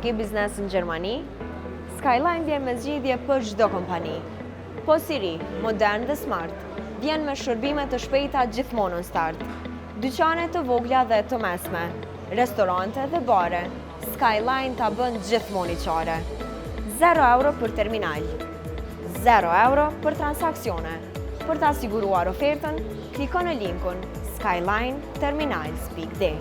ke biznes në Gjermani? Skyline vjen me zgjidhje për çdo kompani. Po si ri, modern dhe smart, vjen me shërbime të shpejta gjithmonë në start. Dyqane të vogla dhe të mesme, restorante dhe bare, Skyline ta bën gjithmonë i qare. 0 euro për terminal, 0 euro për transaksione. Për ta siguruar ofertën, kliko në linkun skylineterminals.de.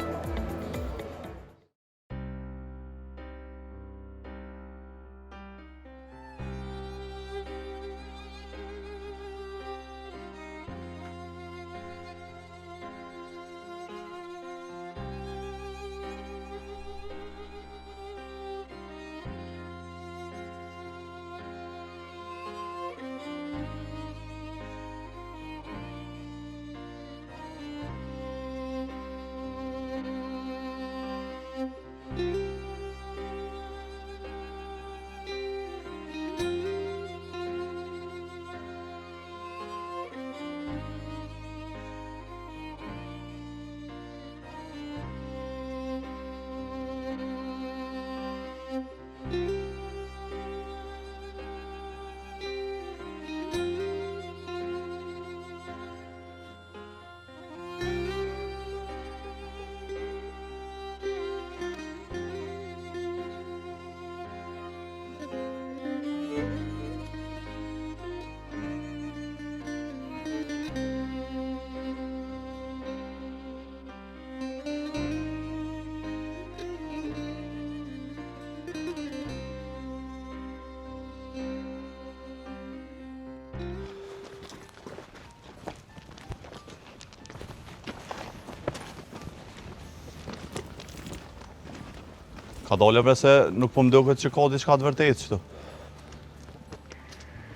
Ka dalë bre se nuk po mdoket që ka diçka të vërtetë këtu.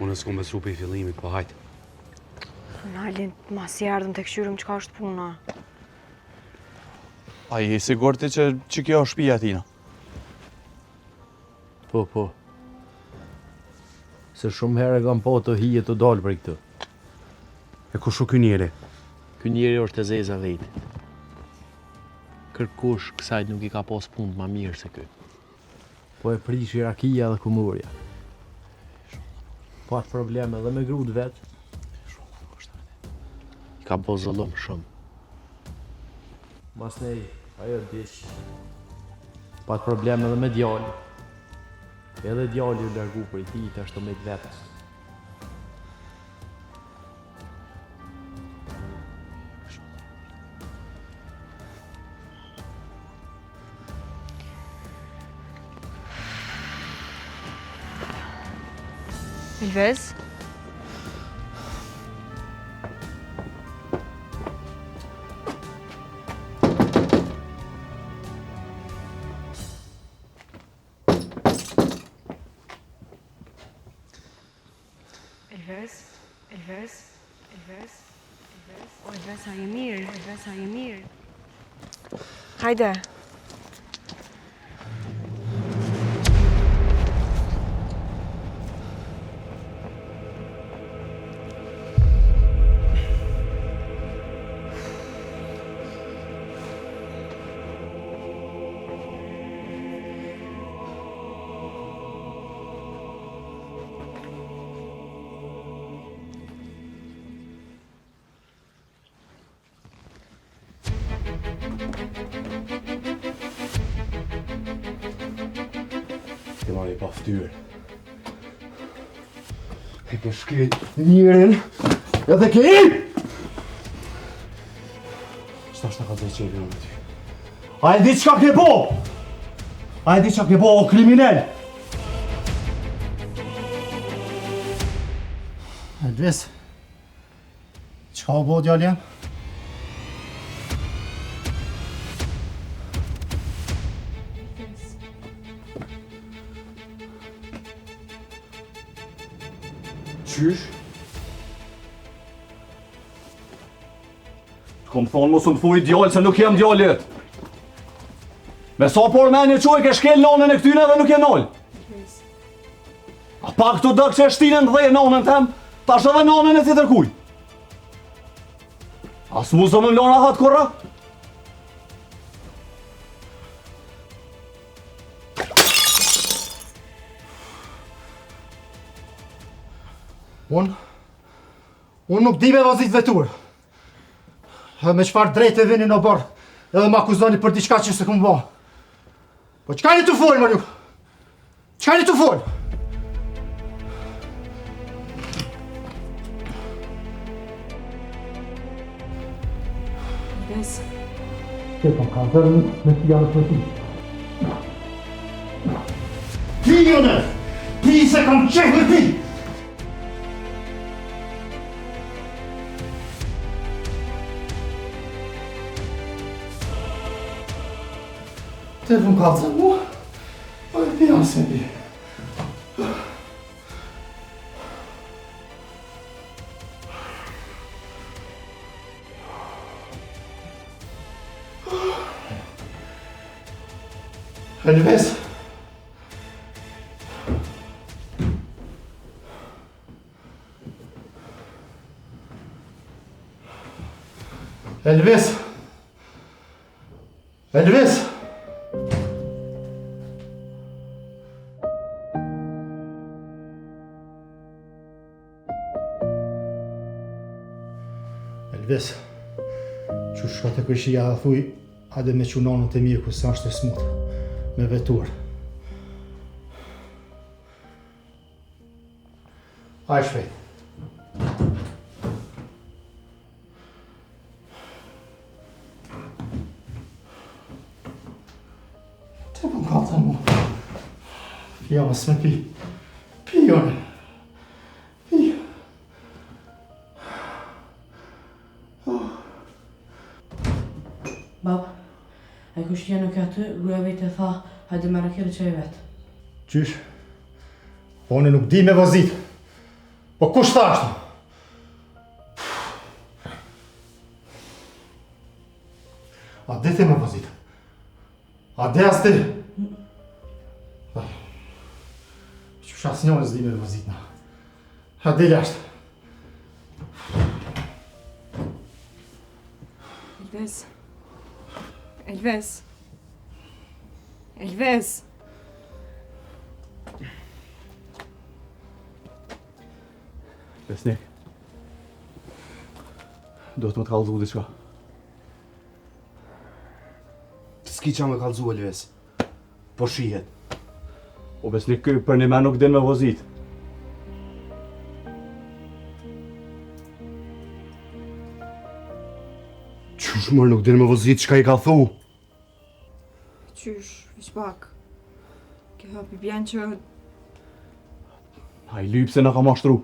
Unë s'kom besu për i fillimit, po hajtë. Nalin, mas i ardhëm të këshyrëm çka është puna. A je i sigurt që kjo është shtëpia tina? Po. Se shumë herë kam po të hije të dalë për këtë. E kushu ky njeri? Ky njeri është e zeza vetë. Kërkush kësajt nuk i ka pos punë ma mirë se ky. Po e prish Irakia dhe Kumurja. Po atë probleme dhe me grut vetë. I ka pos zëllëm shumë. Mas nej, ajo dish. Po atë probleme dhe me djali. Edhe djali u largu për i ti të ashtë të me vetës. Elvez? O, Elvez, a je mirë. Hajde. Ti marri pa ftyrë. E ke shkret njërin, edhe ke i! Qëta është të ka zëjtë qevi në ty? A e di qka ke bo? A e di qka ke bo, o kriminel? Elvis, qka u bo djallë jam? Qysh? Kom thonë mos më thuj djallë se nuk jem djallet. Me sa por menje qoj ke shkel nonën e këtyne dhe nuk je nol. A pak të dëk që e shtinën dhe nonën tem, ta është edhe nonën e tjetër kuj. As mu zë më lona hatë korra? Unë nuk di me vozit vetur. Dhe me qëfar drejtë vini në bërë, edhe më akuzoni për diçka që se këmë bo. Po qka një të folë, më nuk? Qka një të folë? Elves, Që po ka dhërë me pijallë për ti. Pijone! Pi se kam qehë me pi! Të vëm kalëzën mua, po e pijallë se pi. Elves! Elves! Elves! Elves, që shka të këshia dhe thuj, hajde me qunonën të mjeku sa është e smutë, me vetur. Haj shpejt. Të pëm kalëtën mu. Pija mësë me pi. Pijone. Pija. Bab, e kush që nuk e aty, gruja vetë e tha, hajde me rakirë që e vetë. Qysh? Po unë nuk di me vozit. Po kush tha ashtu? A dhe the me vozit? A dhe as ti? Qysh as njone s'di me vozit na. A dhe jashtë. Elves. Elves. Elves. Besnik. Do të më të kallëzu diçka. S'ki qa me kallëzu, Elves. Po shihet. O besnik, ky për një men nuk din me vozit. Qysh mërë nuk din me vozit, qka i ka thu? Qysh, veç pak. Ke hapi bjen që... A i lypë se në ka mashtru.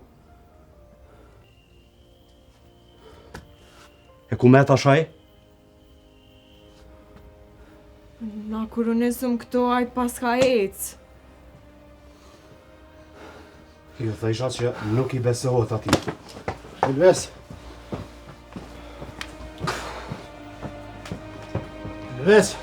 E ku me ta shaj? Na kur unë nisëm këto, aj pas ka ecë. Jo, tha isha që nuk i besohet ati. Elves. Elves.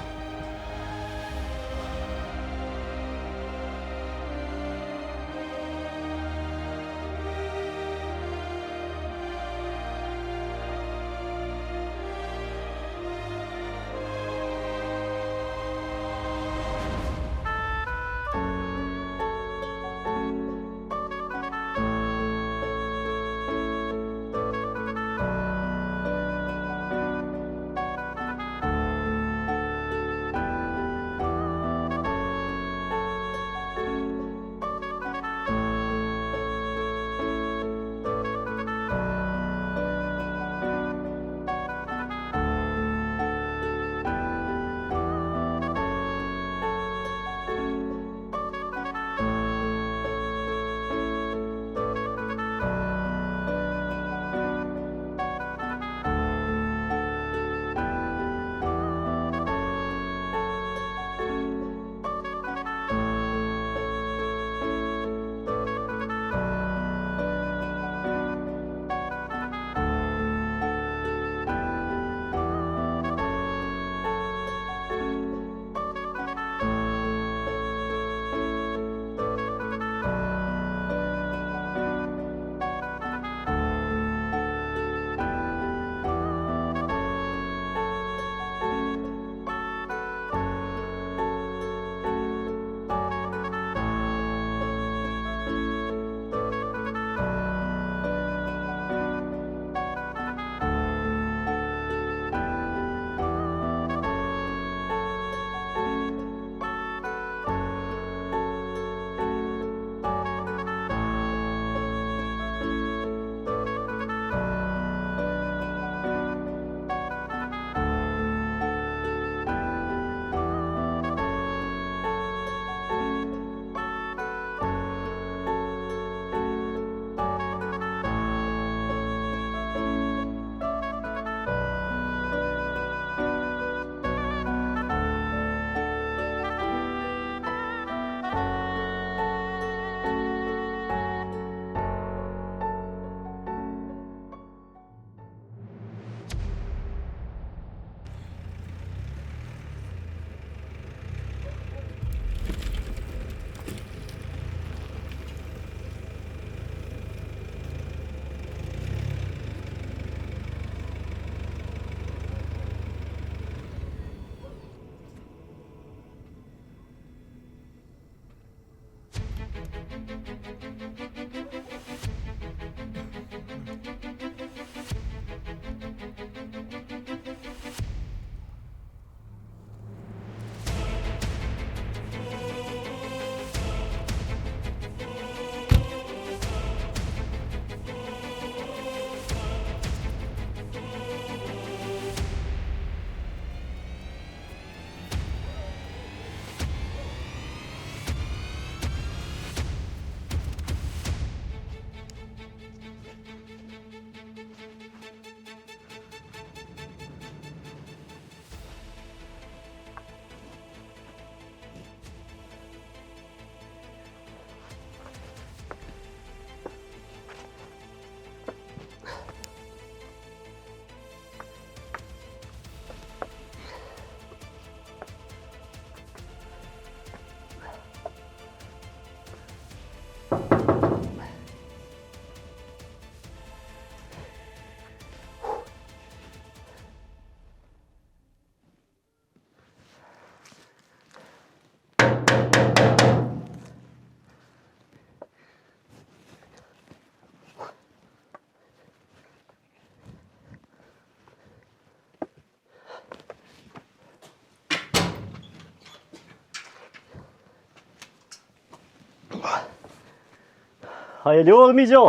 Hajde lodhë mi gjo.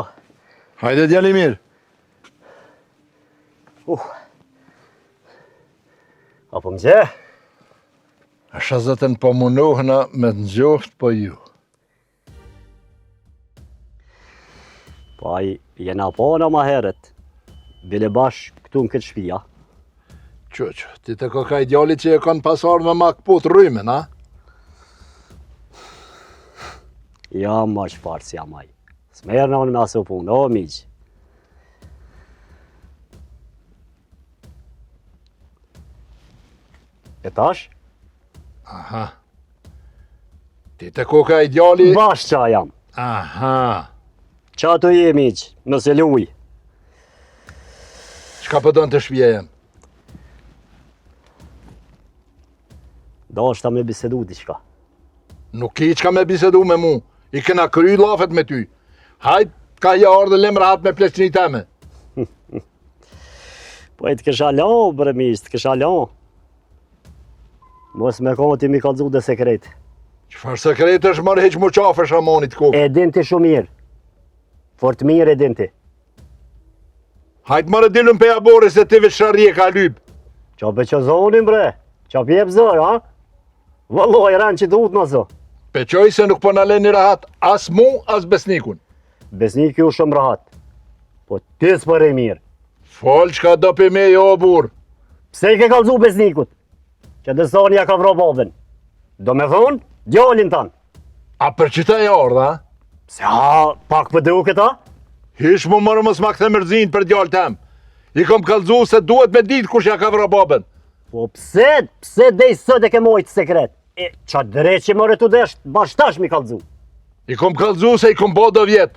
Hajde djali mirë. Apo më gje? A shazëtën po munohëna me të nxoft po ju. Po ai jena pona ma heret. Bile bash këtu në këtë shpia. Qëq, ti të koka ideali që e kanë pasar me ma këput rrymen, a? Ja, ma shfarë si jam aj. S'merë në unë me aso punë, o miqë. E tash? Aha. Ti të koka ideali... Bash qa jam. Aha. Qa të je miqë, nëse luj. Qka përdojnë të shpje jem? Do është ta me bisedu diçka. Nuk i qka me bisedu me mu. I kena kry lafet me ty. Hajt, ka jarë dhe lem rahat me pleqni teme. Po e të kësha lan, bre miqë, të kësha lan. Mos me kohë ti mi kalëzu dhe sekret. Qëfar sekret është mërë heq mu qafë shamonit kokë? E din ti shumë mirë. Fort mirë e din ti. Hajt mërë dilën pe abore se ti veç sharje ka lyp. Qa pe që zonin bre, qa pjep zër, ha? Vëlloj, rënë që duhet nëso. Pe qoj se nuk po në leni rahat as mu, as besnikun. Besnik ju shumë rahat. Po ti s'për e mirë. Fol qka do për me jo, bur. Pse i ke kalzu besnikut? Që dësoni ja ka vro babën. Do me thonë, djallin tanë. A për qëta e ardha? Se ha, pak për du këta? Hish mu mërë mës ma këthe mërzin për djallë tem. I kom kalzu se duhet me ditë kush ja ka vro babën. Po pse dej sot e ke mojtë sekret? E, qa drejt që mërë të desht, bashtash mi kalzu. I kom kalzu se i kom bo do vjetë.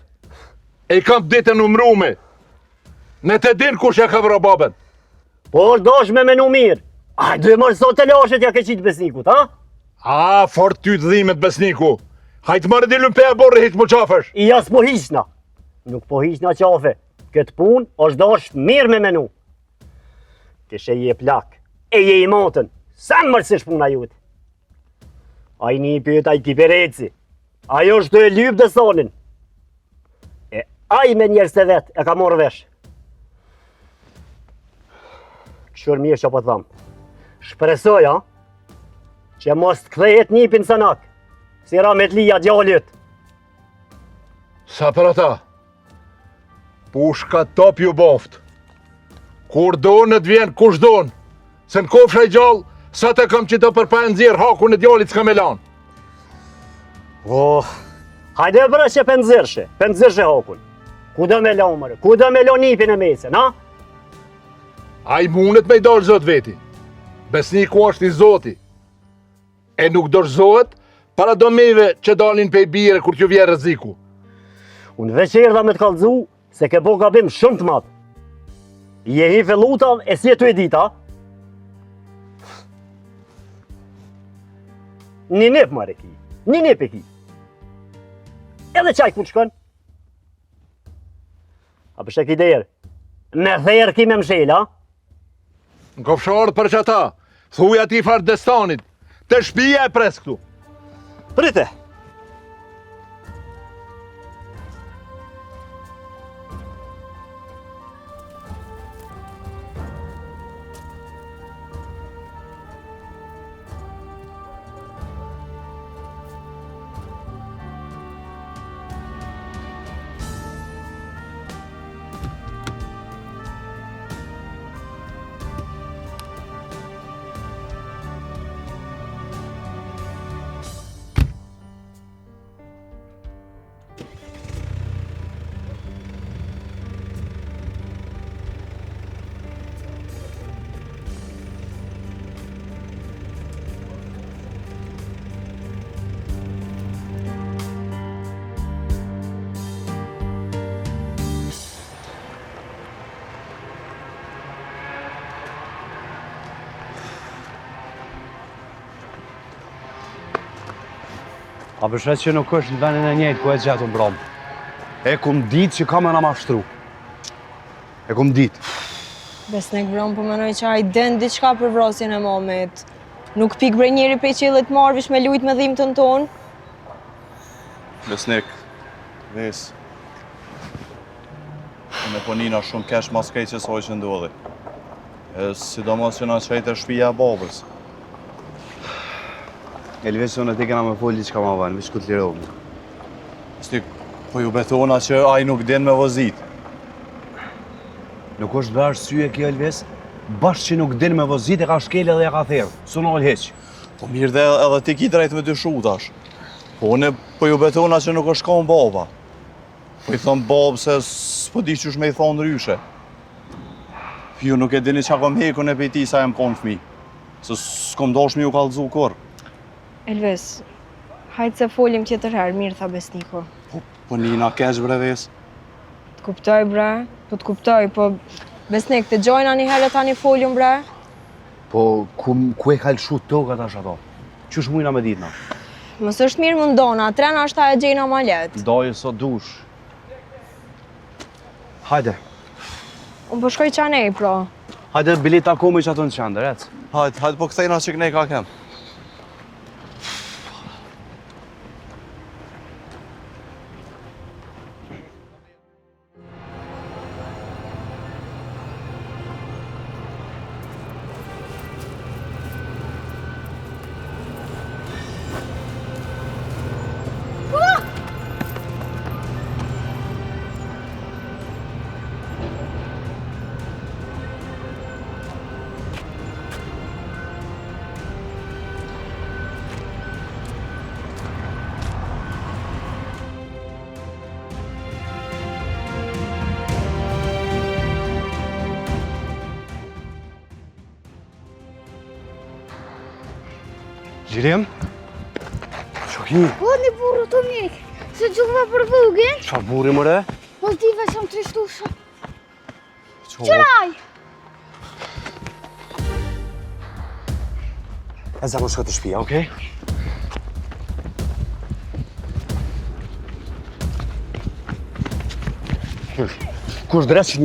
E i kam ditën umrume. Ne të din kush ja ka vro babën. Por dosh me menu mirë. A, duhe mërë sot të lashet ja ke qitë besnikut, ha? A, fort ty të dhimet besniku. Hajtë mërë dilën pe e borë hitë mu qafësh. I jas po hiqna. Nuk po hiqna qafe. Këtë pun është dosh mirë me menu. Kishe je plak. E je i matën. Sa mërësish puna jutë. A i një pyet a i tipereci. Ajo është të e lypë dhe sonin. E a i me njerës të vetë e ka morë vesh. Qërë mirë që po thamë. Shpresoj, ha? Që mos të kthejet njipin sënak. Si ra me të lija gjallit. Sa për ata? Pushka top ju boft. Kur do në të vjen kush don. Se në kofsha i gjallë, sa të kam që të përpa e nëzirë haku në djallit s'ka me lanë. Oh, hajde bre që pëndzirëshe hakun. Ku do me lanë mërë, ku do me lanë njipin e mesën, ha? A i mundet me i dalë zot veti. Besniku është i zoti. E nuk dorëzohet para domeve që dalin pe i bire kur t'ju vje rreziku. Unë veç erdha me të kalëzu se ke bo gabim shumë të matë. Je hi felluta e si e tu e dita. Një nip mare ki, një nip e ki. Edhe qaj ku të shkon? A për shek i derë? Me dherë ki me mshel, a? Në kofsharët për që ata, thuj ati farë destanit, të shpija e pres këtu. Prite! A përshet që nuk është në vendin e njëjtë ku e gjatë unë bromë. E kum ditë që ka me na mashtru. E kum ditë. Besnik brom, po menoj që ai den diçka për vrasjen e Mamet. Nuk pik bre njeri pe qellet marvish me lujt me dhimbtën tonë. Besnik, ves. Me ponina shumë kesh mas kej që soj që ndodhi. E sidomos që na qejt e shpija e babës. Elves, unë ti kena me folli që ka ma vanë, vish ku të lirohë. Besnik, po ju betona që ai nuk din me vozit. Nuk është dhe arsye kjo Elves, bashkë që nuk din me vozit e ka shkele dhe ja ka therë. Su në heq. Po mirë dhe edhe ti ki drejt me dyshu tash. Po une po ju betona që nuk është ka në baba. Po i thëmë babë se s'po di qysh me i thonë ryshe. Ju nuk e dini qa kom heku në pejti sa jem konë fmi. Se s'kom dosh mi ju kallëzu kur. Elves, hajtë se folim tjetër herë, mirë tha Besniku. Po nina kesh bre ves. Të kuptoj bre, po të kuptoj, po Besnik, të gjojna një herë tani folim bre? Po, ku e kalëshu tokat tash ato? Qysh mujna me ditna? Mos është mirë mundona, trena është ta e gjejna ma letë. Dojë sot dush. Hajde. Unë po shkoj qanej, pro. Hajde, bilet akome që ato në qandër, ec. Hajde po këthejna që kënej ka kem. Gjirem? Shoki? Po, një burru të mjek, se gjukëve për vëgën. Qa burri më re? Po, dive që më trishtusha. Qëraj! E za më shkët të shpia, okej? Kush dreç që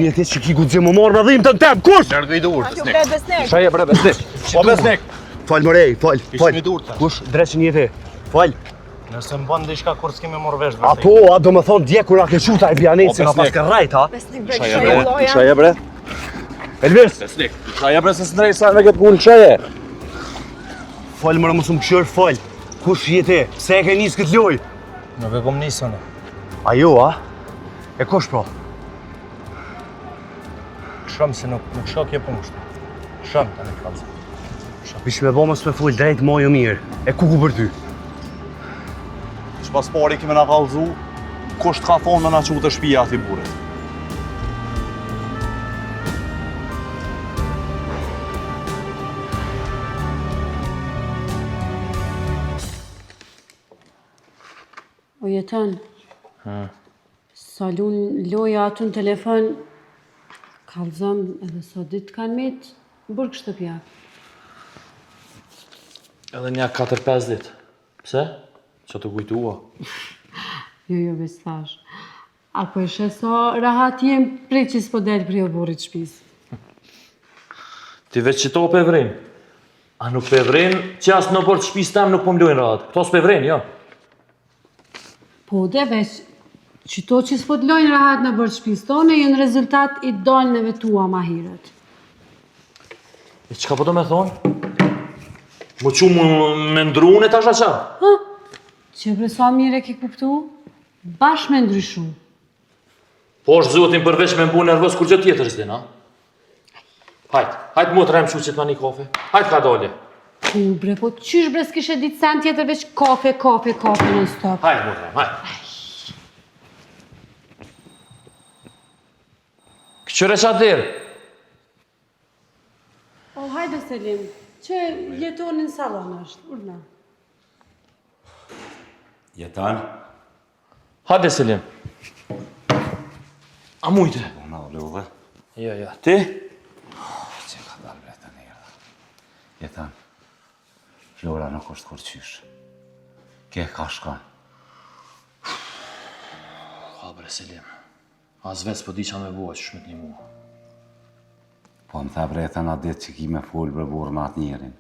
njëti, që ki ku të më morë me dhimë të në temë, kush? Lërgë i dur, Aqo bre Besnik. Shaje bre, Besnik. Po Besnik. Fal më rej, fal. Ishtë mi dur të. Kush dreç që njëti, fal. Nëse më bënë diçka kur s'kemi morë vesh. A po, a do më thonë dje kur a ke quta e bjanit, si nga pas ke rajt, ha? Besnik bre, kësha loja. Shaje bre. Elvis! Besnik. Shaje bre se s'ndrej sa me këtë punë shaje. Fal më mos më këshër, fal. Kush jeti? Pse e ke njës këtë loj? Nuk e kom nisën. A jo, a? E kush pro? Shumë se nuk shok je punë kështu. Shumë të në kalëzë. Bish me bo mos me full drejt mojë mirë. E ku për ty? Që pas pari kime na kallëzu, kush t'ka thonë me na që u të shpija ati burit. O jeton, salun loja aty në telefon, kalzëm edhe sot ditë kanë mitë, burg shtëpja. Edhe nja 4-5 ditë. Pse? Që të kujtua? Jo, veç thash. Apo e sheso rahat jem prej që s'po del për jo burit shpis. Ti veç që to pe vrin. A nuk pe vrin, që asë në bërë të shpis tem nuk po mlojnë rahat. Këto s'pe vrin, jo? Po dhe veç, që to që s'po t'lojnë rahat në bërë të shpis tonë, jënë rezultat i dalneve tua ma hiret. E qka po do me thonë? Më që me ndru unë e tash aqa? Ha? Që sa mire ke kuptu? Bash me ndryshu. Po është zotin përveç me mbu nervos kur gjë tjetër s'din, ha? Hajt mu të rem shu që t'ma një kafe. Hajt ka dalje. Bre, po qysh bre s'kishe ditë sen tjetër veç kafe në stop. Hajt mu të rem, hajt. Këqyre qa dirë? O, hajde Selim, që jetonin salon është, urna. Jetan? Hajde Selim. A mujte? Una o lodhe. Ja, ti? Që ka dalë bre të njerë. Jetan, Flora nuk është kur qysh. Ke ka shkon. Ha bre Selim. As veç po di qa me bua që shmet një mua. Po më the bre të nga ditë që ki me full bre burë me atë njerin.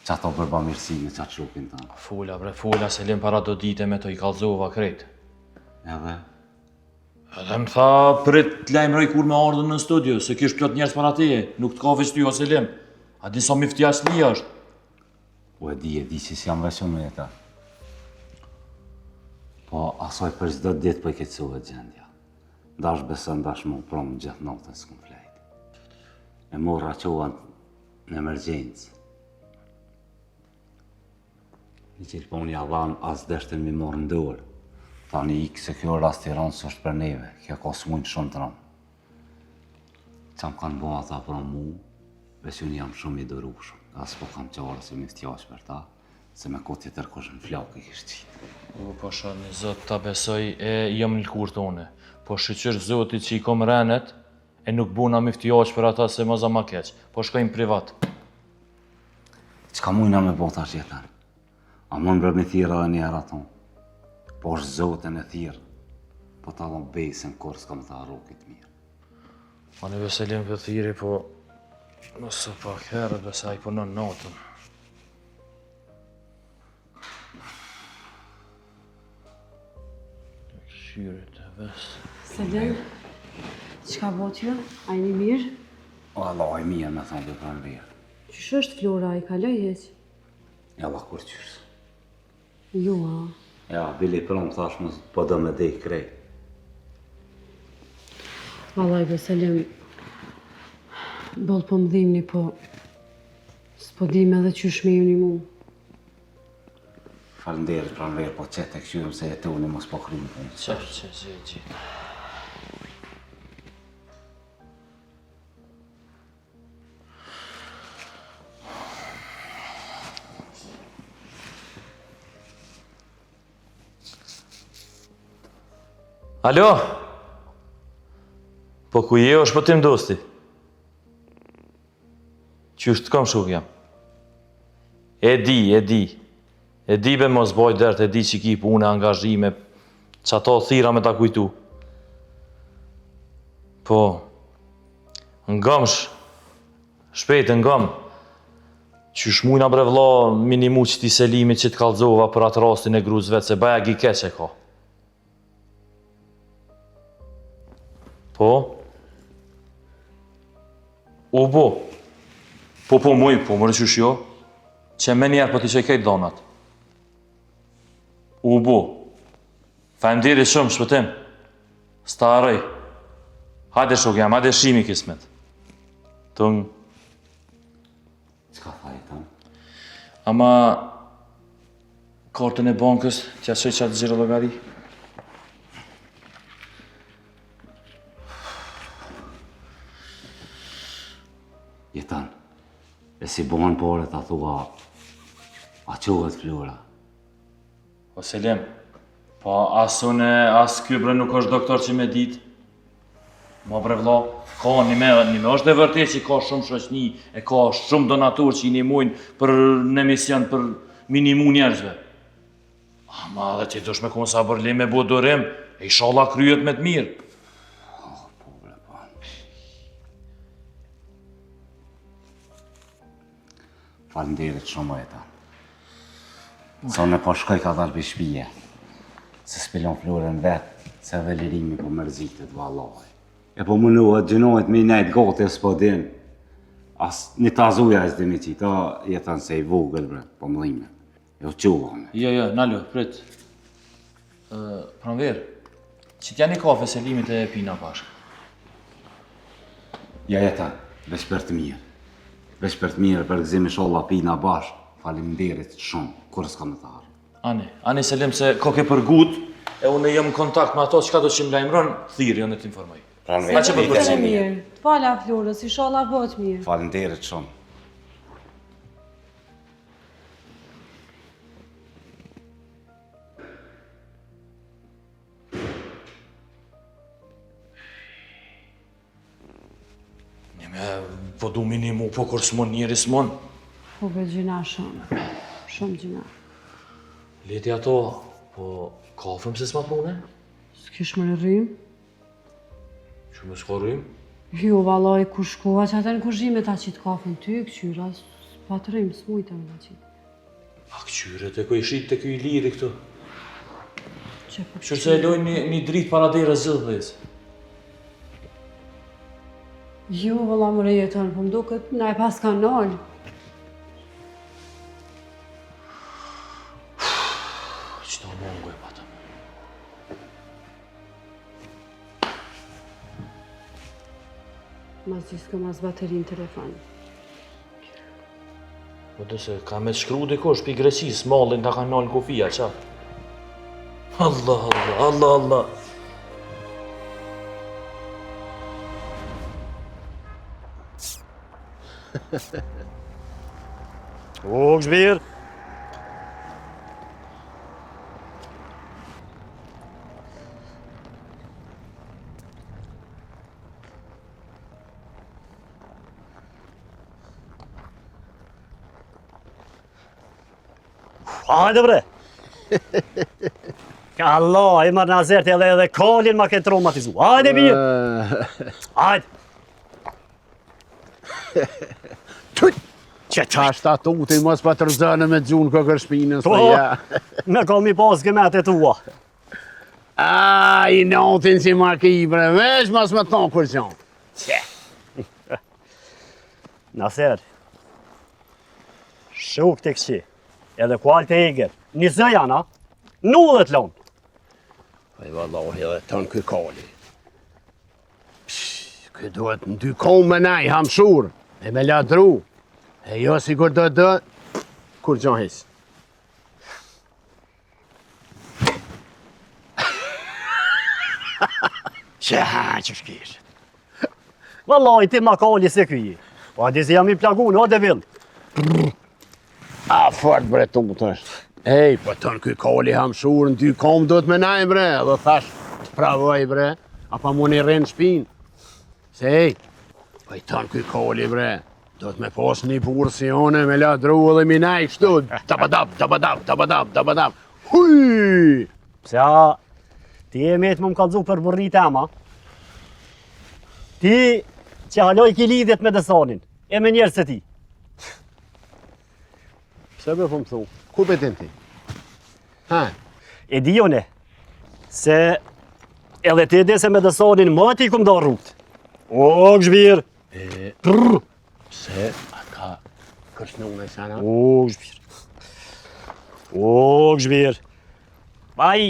Qa to bërba mirësi me qatë shupin të në. Fula, Selim, para do dite me to i kalzova krejt. Edhe? Edhe më tha, prit lajmëroj kur me ardhën në studio, se kish plot njerës para teje, nuk të ka veç ty o Selim. A di sa miftja s'li është? Po e di që s'jam veqën me jeta. Po asoj për çdo ditë po i keqësohet gjendja. Dash besën, dash mu promë gjithë notën s'kum flejt. E morra qohan në emergjencë. Një qilë po unë jadhan as deshtin mi morë në dorë. Tani ikë se kjo rast i rënë së është për neve, kjo ka smujnë shumë të rënë. Qa më kanë bo ata për mu, veç unë jam shumë i dorushëm. As po kam qarë se mi ftjash për ta, se me ko tjetër kush në flakë i kishtë qitë. Po shani, zot ta besoj e jam në lkur tone. Po shqyqyr zotit që i kom renet, e nuk buna mi ftjash për ata se moza ma keq. Po shkojmë privat. Qka mujna me bota qetan? A mund bërë me thira dhe njerë aton? Po është zotin e thirë, po ta dhon besën kur s'ka më tha rukit mirë. Po në Veselim për thiri, po nësë pak herë besa i punon natën. Këshyrit e vesë. Selim, qka bot ju? A i një mirë? O, Allah, i mirë me thonë dhe për në verë. Qysh është Flora, i kaloj heq? Ja, Allah, kur qysh. Jo, a? Ja, bili prom thash më po do me dej krej. Vallaj, Veselim, boll po më dhimni, po s'po dim edhe qysh me ju një mu. Falenderit pra në verë, po qete e këshyrëm se jetë unë mos po krymë punë. Që. Alo? Po ku je është po tim dosti? Qysh të kom shuk jam? E di be mos boj dert, e di që ki punë, angazhime, që ato thira me ta kujtu. Po, ngëmsh, shpejt ngëm, qysh mujna bre vlla minimu që ti Selimit që të kalzova për atë rastin e gruz vetë, se baja gikeq e ka. Po? U bo? Po muj, po mërë qysh jo? Që me njerë po t'i që i kejtë donat. U bo? Faleminderit shumë, shpëtim. Sta arrej. Hajde shok jam, hajde shimi kismet. Tëng. Qka thaj ta? Ama kartën e bankës, t'ja qëj qatë gjirë logari. Jetan, e si bon pare ta thua, a qohet Flora? O Selim, po as une, as ky bre nuk është doktor që me dit. Ma bre vlla, ka një me, është e vërtet që ka shumë shoqni, e ka shumë donator që i nimojnë për në emision, për minimu njerëzve. Ma dhe ti dush me konë sa bërlim me bu durim, e inshallah kryet me të mirë. Falenderit shumë e ta. Sa në po shkoj ka dalë për shpije. Se s'pilon florën vetë, se dhe lirimi po mërzitet valoj. E po mënohet, gjënohet me i nejtë gati e s'po din. As një tazuja e s'dini që ta jetën se i vogël bre, po mëllime. Jo quvane. Jo, nalo, prit. Pranver, që t'ja një kafe se limit e pina bashkë. Ja jeta, veç për të mirë. Veç për të mirë, për gëzim i sholla pina bashkë. Faleminderit shumë, kur s'ka me të arë. Ani Selim se ko ke për gut, e unë jem në kontakt me ato që ka do që më lajmëron, thirë, unë të informoj. Mirë. Fala Florës, inshallah bëhet mirë. Faleminderit shumë. Po du minimu, po kur s'mon njeri s'mon. Po be gjina shumë, shumë gjina. Leti ato, po kafëm se s'ma prune? S'kish më në rrim? Që më s'ka rrim? Jo, valoj, ku shkova që ata në kuzhime ta qitë kafën ty, këqyra, s'pa të rrim, s'mujta në qitë. A këqyre, të ku i shqit të ku i liri këtu? Që po Qërë se e lojnë një dritë para dera zëdhës. Jo, valla më rejetën, po më duket, na e pas kanal. Qëta mongu e patëm. Mas gjithë s'ka mas baterin telefon. Po dëse, ka me të shkru dikosh pi Greqis, mallin ta ka nalë kufia, qa? Allah. O, Gzbir! Hajde bre! Ka Allah, i marrë nazert edhe kalin ma ke traumatizu. Hajde mirë! Hajde! Që është ato të i mos pa të rëzënë me gjunë këkër shpinën, Po, me ka mi pas gëmet e tua. I notin si ma ki bre, veç mos me thonë kur qanë. Naser, shuk të këqi, edhe kual të eger, një zë janë, nullet lonë. Aj vallohi edhe të në këj kali. Këj duhet në dy komë me nej, hamshur, me ladru. E jo si kur dë, kur gjon hisë. Që shkish. Vallaj, ti ma kali se këji. Po adi se jam i plagun, o dhe vill. A, fort bre tu të është. Ej, po të në këj kali hamshur, në dy komë duhet me nej bre, edhe thash të pravoj bre, apa mu një rinë shpinë. Se ej, po i të në këj kali bre. Do të me pos një burë si one me ladru edhe mi nej kështu. Tabadab. Huj! Pse a, ti e me të më kallëzu për burrit ema. Ti që haloj ki lidhjet me dësanin, e me njerë se ti. Pse be po më thu, ku betin ti? Ha? E di jone, se edhe ti edhe se me dësanin më ti kum do rrut. O, Gzbir! Pse, a ka kërshnu me sana? O, Gzbir. Aj,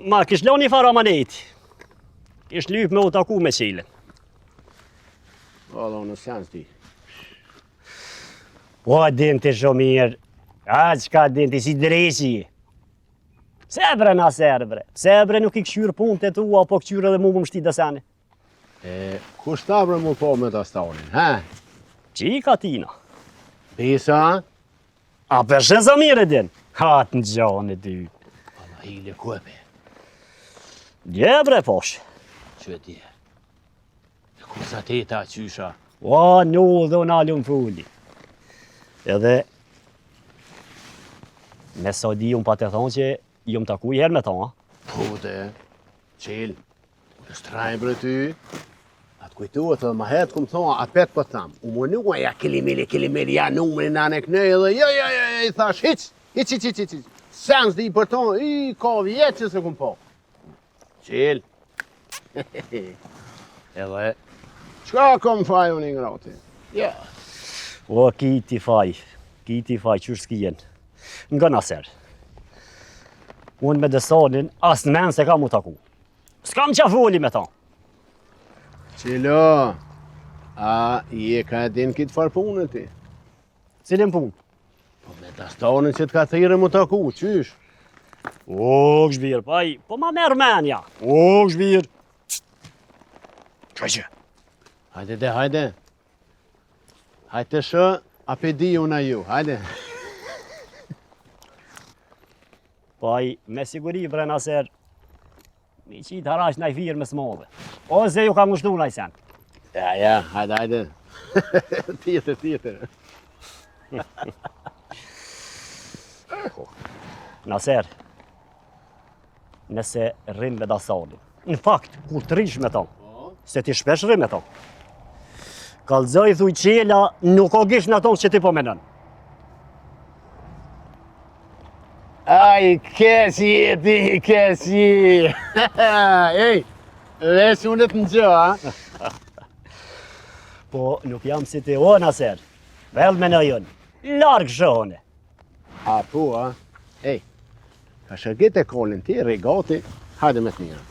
ma kish lo një fara maneti. Kish lyp me u taku me qilen. Odo në sens ti. O, din të shumë mirë. A, qka din të si dreqi. Pse bre Naser bre? Pse bre nuk i këshyrë punë të tua, po këshyrë edhe mu më mështi dësani? Kush ta bre mu po me të stanin, ha? Qika tina. Pisa? A përshe zë mire din? Hatë në gjane dy. Pala hile ku e pe? Dje bre posh. Që e dje? E ku sa teta qysha? O, në dhe unë alun fulli. Edhe Me sa di unë pa të thonë që jom taku i herë me ta, a? Po dhe, qel, në shtrajnë bre ty, atë kujtuat edhe ma hetë këmë thonë, atë petë për thamë, u më nuk ja kilimili, ja numërin në anë kënej edhe, i thash, hiq, sens di për tonë, i ka vjetë që se këmë po. Qel, edhe, qka kom faj unë i ngrati? Ja. O, ki faj, qysh s'kijen. Nga naser. Unë me Desanin, as në men se kam u taku. S'kam qa foli me ta. Qelo, a i e ka din kitë farë punën ti? Cilin punë? Po me Desanin që t'ka thire mu taku, qysh? O, këshbir, po ma merë menja. O, këshbir. Qëqë? Hajde. Hajde shë, a pe di unë a ju, hajde. Me siguri, bre naser, mi qitë harash në i firë me s'modhe. O, se ju ka ngushtu në i sen. Ja, hajde. Tjetër. Naser, nëse rrim me Desanin, në fakt, kur të rish me ta, se ti shpesh rrim me ta, kalzoj thuj qela, nuk o gish në tonë që ti po menën. Ai, kesi. Ej, vesh unë të në gjë, a? Po, nuk jam si ti, o, naser, vel me në jënë, largë shëhone. A, po, a? Ej, ka shërgit e kolin ti, regati, hajde me të njërë.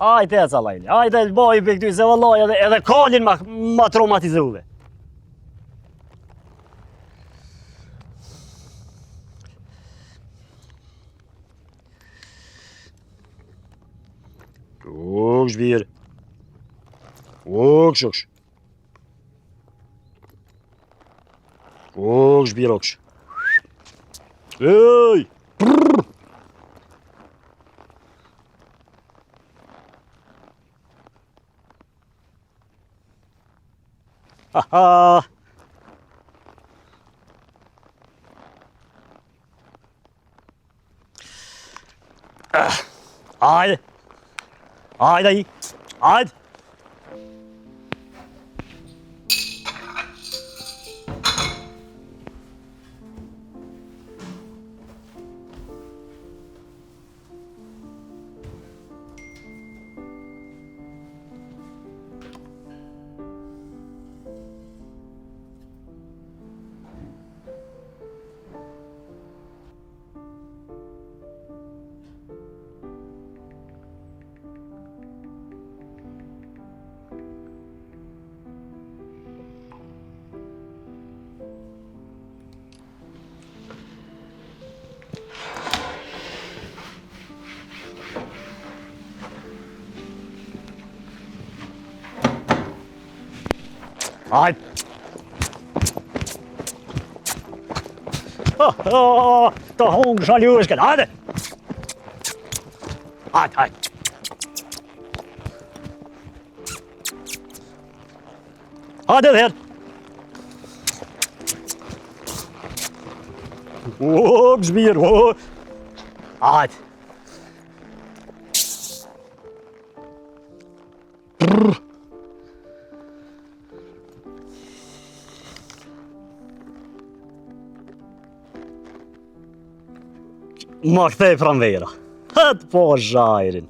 Ajde e calajli, ajde e boj për këty se vëllaj edhe kolin ma traumatizuve. O, këshbir. O, këshoksh. O, këshbir, o kësh. Ej! Prrrr! Haha! Hajde! Hajde! Hajde! Të hongë shalushken, hajde! Hajde! Hajde dhe herë! O, këshbir, o! Hajde! Ma këthej pranvera. Hëtë po zhajrin.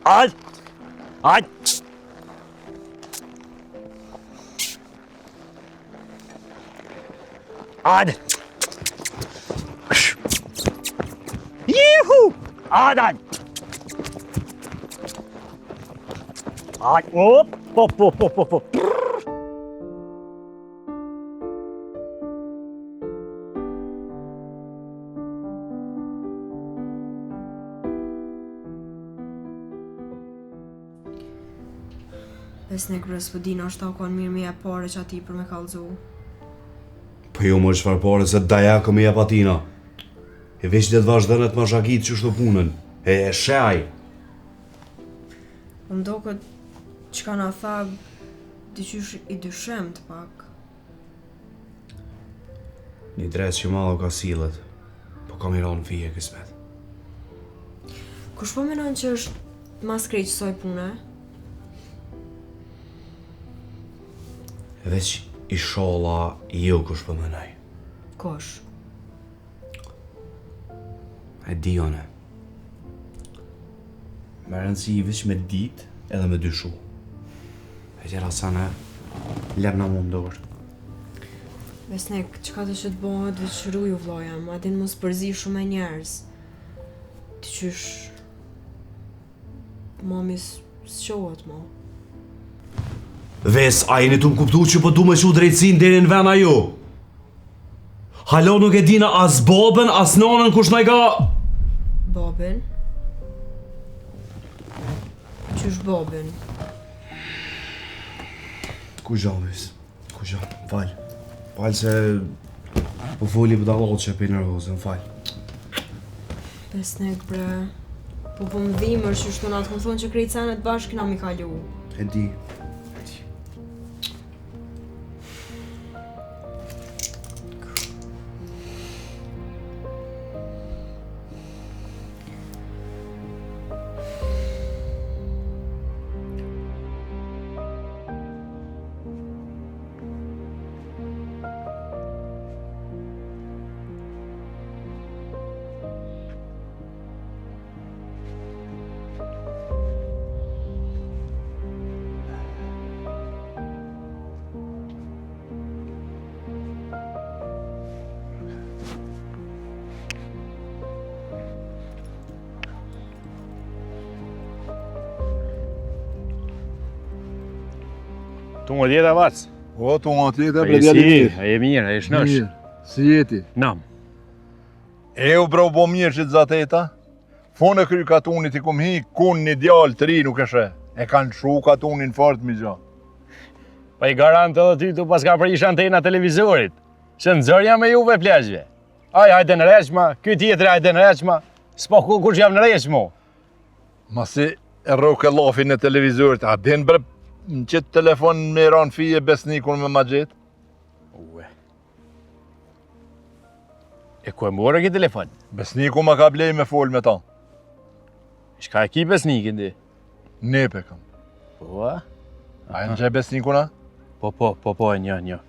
Hajde! Hajde! Hajde! Juhu! Hajde! Hop. Besnik Brespodina është takon mirë me e pare që ati për me kalzu. Po jo më çfarë pare se daja këmë ja patina. E veç dhe të vazhdenet ma zhagit që shto punën. E shaj. Më duket çka na tha diqysh I dyshemt pak. Një dres që mallo ka sillet, po kam I ronë fije kismet. Kush po menon që është mas keq kësaj pune? Veç I sholla ju kush po menoj. Kush? E di one. Me rëndësi veç me dit edhe me dyshu. E gjera sana lërna mu mdorë. Besnik, çka të që të bëhet veç rruju vloja, ma din mos përzi shumë e njerës. Ti qysh... Mami s'qohet mo. Ves, a jeni tu më kuptu që po du me shu drejtsin deri në vena ju? Halo nuk e dina as babën, as nonën kush na I ka... Babin? Qysh babin? Ku gjo, ves? Ku gjo? Fal. Fal se... Po foli për dalot që për nervozën, fal. Besnik, bre... Po më dhimër që shtu natë më thonë që krejt senet bashkë na mi kalu. E di. Tu më djeta vac? O, tu më tjeta, bre djeli mirë. A je mirë, a je shnosh? Mirë, si jeti? Nam. E u bro bo mirë që të zateta? Fone kry katunit I kum hi, kun një djallë të ri nuk e she. E kanë shu katunin fort mi gjo. Pa I garantë edhe ty tu pas ka prish antena televizorit. Që nëzërja me juve pleshve. Aj, hajde në reqma, ky tjetëri hajde në reqma. S'po ku kush jam në reqmo. Masi e roke lafin në televizorit, a din bre në qëtë telefon me ranë fije besnikun me ma gjetë? Ue. E ku e morë ki telefon? Besniku ma ka blej me fol me ta. Shka e ki besnikin di? Nepe kam. Po, a? A e në gjej besnikuna? Po, e një.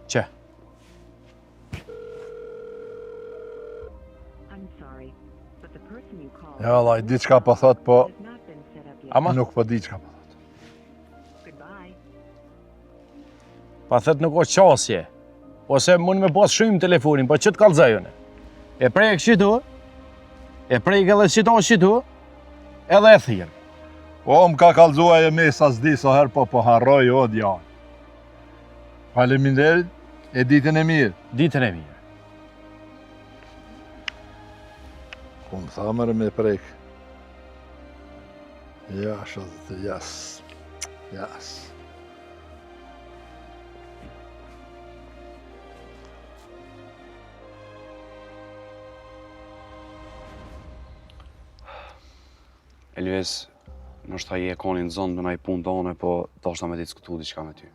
Që? Ja, laj, di qka po thot, po... Ama? Nuk po di qka po thot. Pa thët nuk o qasje. Ose mund me pas shumë telefonin, po që të kalzajone. E prejk shitu, e prejk edhe shitu, edhe e thirë. Po, më ka kalzua e mesa s'di so her, po harroj o djallë. Faleminderit, e ditën e mirë. Ditën e mirë. Po më thamër me prek. Jash, jas. Elves, nështë ta je koni në zonë në naj punë tonë, po ta është ta me diskutu diçka me ty.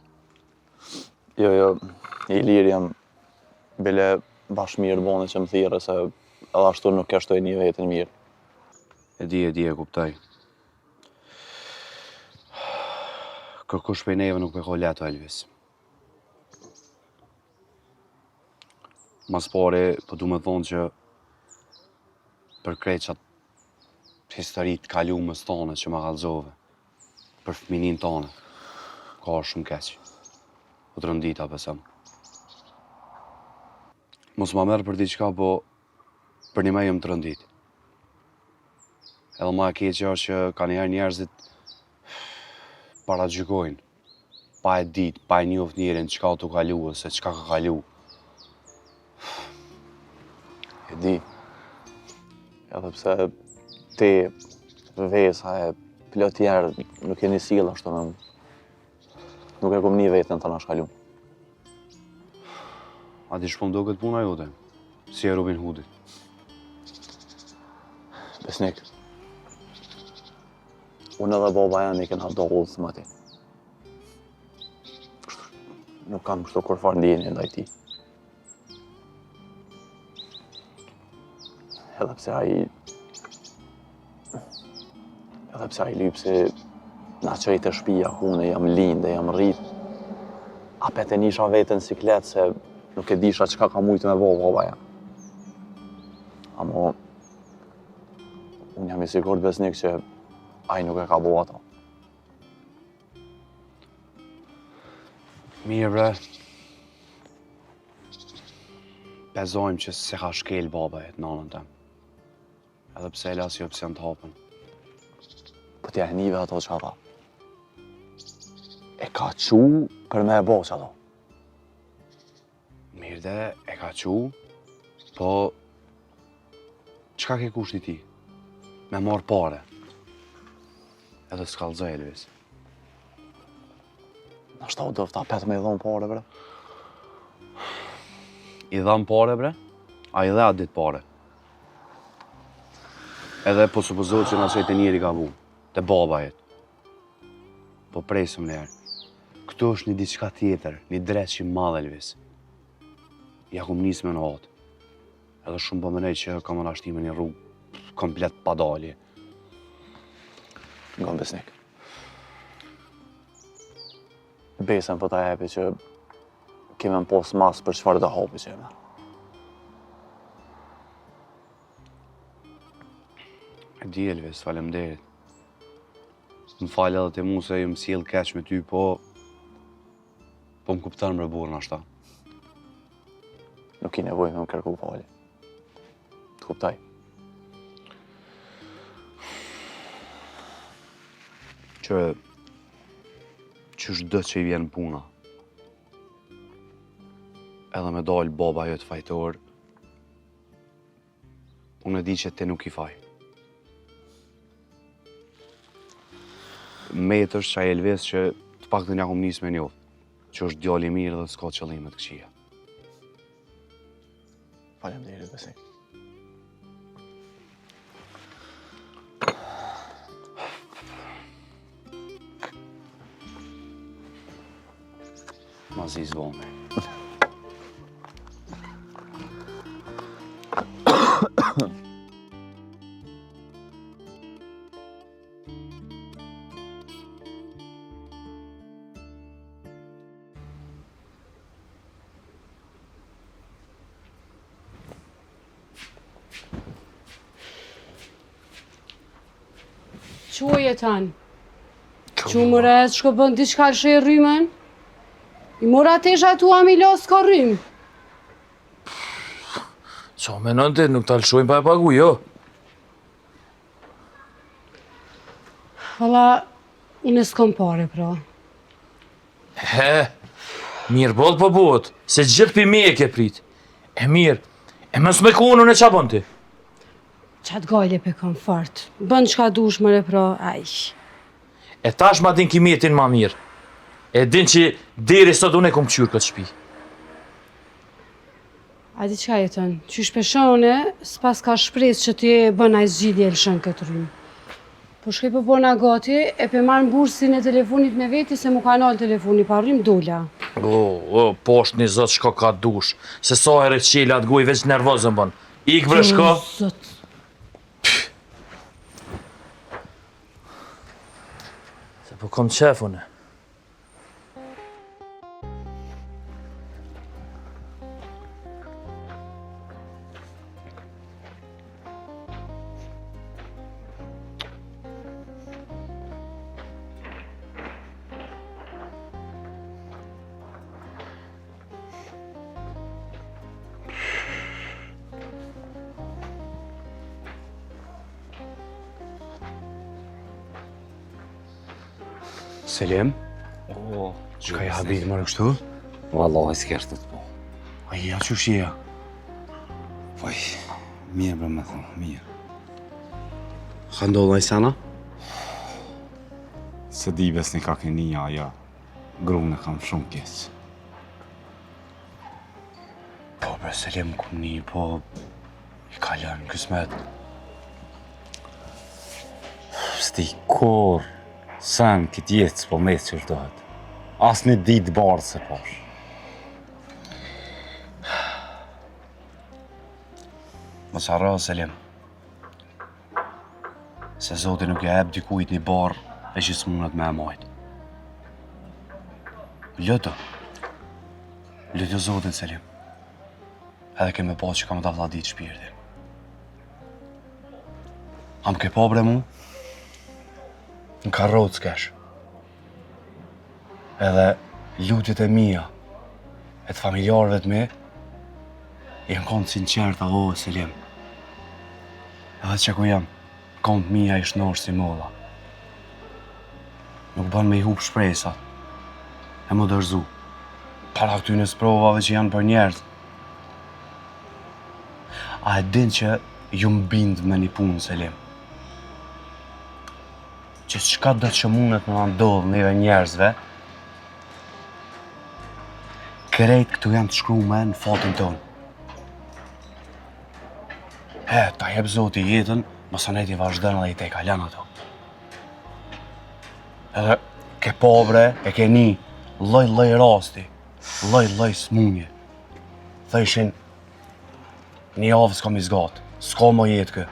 Jo, I lirë jam bile bashkë mirë bone që më thirë, se edhe ashtu nuk e shtoj një vetën mirë. E di, e kuptaj. Kërkush për neve nuk me ko leto, Elvis. Mas pare, po du me thonë që për krejt qatë historit kalumës tonë që ma kalzove, për fëminin tonë, ka shumë keqë. Po të rëndita besëm. Mos ma merë për diqka, po për një me jëmë të rëndit. Edhe ma e keqë është që ka njerë njerëzit para gjykojnë, pa e dit, pa e njoft njerin qka të kalu, se qka ka kalu. E di, edhe pse ti, Vesa e plot tjerë nuk jeni sila ashtu me mu. Nuk e kom një vetën të nash kalu. A di shpëm do këtë puna jote, si e Robin Hoodit. Besnik, unë edhe baba janë i kena do udhë më ti. Nuk kam kështu kur farë ndjenje ndaj ti. Edhe pse ai lyp se na qëj të shpia, hune jam lindë, jam rrit. Apet e nisha vetën siklet se nuk e disha çka ka mujtë me baba ja. Amo, unë jam i sigurt besnik që ai nuk e ka bo ato. Mirë bre. Bezojmë që se ka shkel baba e të nanën tem. Edhe pse e lasi opcion të hapën. Po t'ja e nive ato që ata. E ka qu për me e bo që ato. Mirë dhe, e ka qu, po... Qka ke kushti ti? Me marë pare. Edhe s'kallëzoj Elvis. Nashta u dëfta petë me i dhonë pare, bre. I dham pare, bre? A i dhe atë ditë pare. Edhe po supozohet që na qëjtë njeri ka bu. Te baba jetë. Po presëm njerë. Këtu është një diçka tjetër, një dreqë madhe, Elvis. Ja kum nisë me në atë. Edhe shumë po mënej që ka më nashtime një rrugë komplet padalje. Nga besnik. Besën po ta jepi që keme më pos mas për çfarë të hapi që jeme. E di, Elvis, faleminderit. Më falë edhe të mu se ju më sjell keq me ty, po më kupton më burrë ashta. Nuk i nevojë me më kërku falje. Të kuptoj. Që është dë që i vjen puna. Edhe me dalë baba jo të fajtor, unë e di që te nuk i faj. Metë është qaj Elvis që të pak të nja kum nisë me njoftë, që është djalli mirë dhe s'ka qëllimet këqija. Faleminderit, besnik. Ma zi zvone. Quaj e tanë. Që më rrës shko bën diçka lëshe e rrymen? I mora tesha tu amilo s'ka rrym. Qa me nënte, nuk ta lëshojmë pa e pagu, jo? Valla, unë s'kom pare, pra. He, mirë boll po bot, se gjithë pi me e ke prit. E mirë, e mës me konën e qa bën ti? Qatë gajle pe kam fart. Bën qka dush mëre, pra, aj. E tash ma din ki metin ma mirë. E din që deri sot unë e kom qyrë këtë shpi. A di qka jetën, që shpeshone, s'pas ka shpres që ti e bën aj zgjidhje lëshën këtë rrymë. Po shkej po bona gati, e pe marrë bursin e telefonit me veti se mu ka nalë telefoni pa rrymë dola. Poshtë një zot shko ka dush, se sa herë qela atë goj veç nervozën bën. Ik bre shko. Zot. Se po kom qef une. Selim? Qka i habit mërë kështu? Wallahi s'keshtë të po. A ja që shia? Vaj, mirë bre me thonë, mirë. Ka ndodhë i sana? Se di besni ka kënia, ja. Grunë e kam shumë keqë. Po bre Selim, ku një, po... I ka lërë në kësmet. Ti kur sen këtë jetë s'po me që dohet. As një ditë bardë se pash. Mos harro, Selim. Se Zoti nuk ja jep dikujt një barë e që s'munët me e majtë. Luto. Luto Zotin, Selim. Edhe ke me pas që kam ta vladit shpirtin. Am ke po bre mu? Në karrot s'kesh. Edhe lutjet e mija, e të familjarëve të mi, janë konë sinqerta, o, Selim. Edhe që ku jam, konë të mija ishtë nosh si molla. Nuk bën me i hup shpresat, e më dërzu, para këtyne sprovave që janë për njerëz. A e din që ju mbind me një punë, Selim? Që çka do që mundet në ndodhë neve njerëzve, krejt këtu janë të shkru me në fatin tonë. Ta jep Zoti jetën, mësë neti vazhdojnë dhe i te kalan ato. Edhe ke pobre, e ke një lloj rasti, lloj smunje. Thëshin, një javë s'kom i zgatë, s'ko mo jetë kë.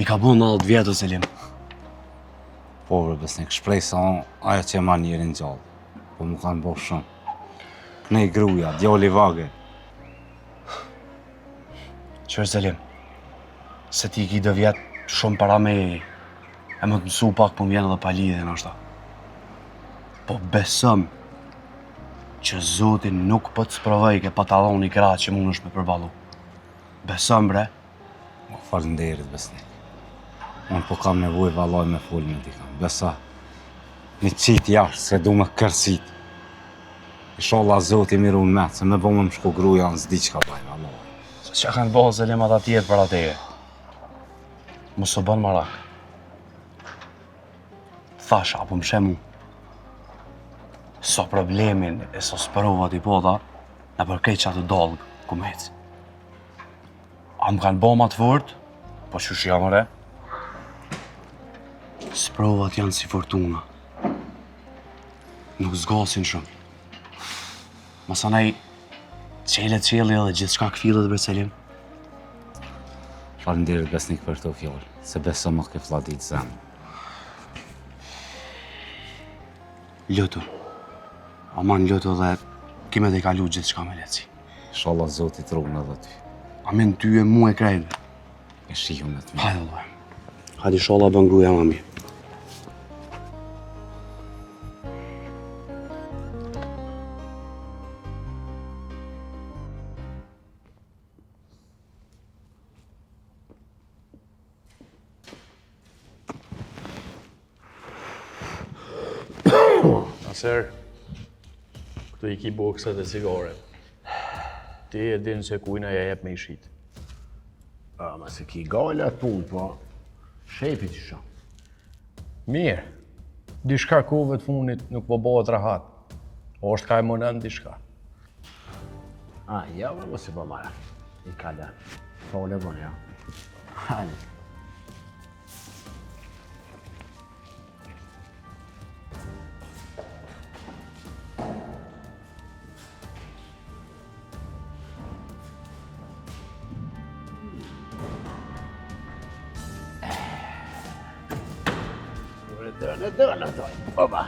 I ka bu në 10 vjetë, Selim. Po, bre besnik, shprej sa aja që e ma njerin gjallë. Po mu kanë bo shumë. Kënej gruja, djali vage. Qërë, Selim, se ti ki 2 vjetë shumë para me e më të mësu pak po më vjen edhe pa lidhje në ashta. Po besëm që Zotin nuk po të sprovoj ke patalon i kratë që mund është me përbalu. Besëm, bre. Falenderit, besnik. Unë po kam nevoj valoj me full me dikam. Besa, një qitë jashtë, se du me kërsit. Inshallah Zoti miru në metë, se me bo me më shku gruja në zdi qka baj, valoj. Se që kanë bëhë Selim ata tjetë për ateje. Mos o bën marak. Thash, apo më shemu. So problemin e so sprovat i pota, në përkej që atë dolgë, ku me hecë. A më kanë bo ma të fort, po që shjamëre, sprovat janë si fortuna. Nuk zgasin shumë. Masanaj, qelet qeli edhe gjithë shka këfilët bre Selim. Falenderit besnik për këto fjallë, se beso më ke fladit zemë. Lutu. Aman lutu dhe kime dhe i kalu gjithë shka me letësi. Inshallah Zoti të rrugën edhe ty. Amin ty e mu e krejnë. E shiju me të mi. Hajde Allah. Hajde inshallah bën gruja mami. Aser, këtu i ki boksat e cigare. Ti e din se kujna ja jep me i shit. Ma se ki gale atë punë, po shepi që shumë. Mirë, dishka kove të funit nuk po bëhet rahat. O është ka e monën dishka. Ja, mos i po marra. I kalla. Fole bon, ja. Hajde. Dërnë, oba.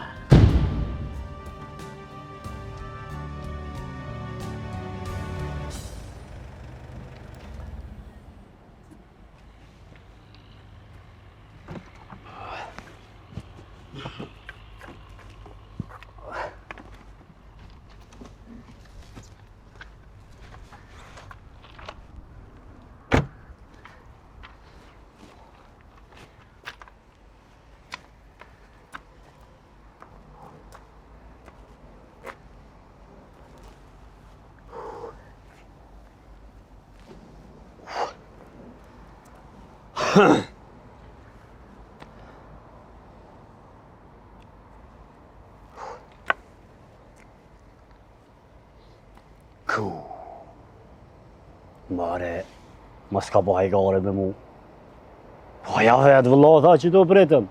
Mare, mos ka bëj gare me mu. Po ja vetë vëlla tha që do pritëm.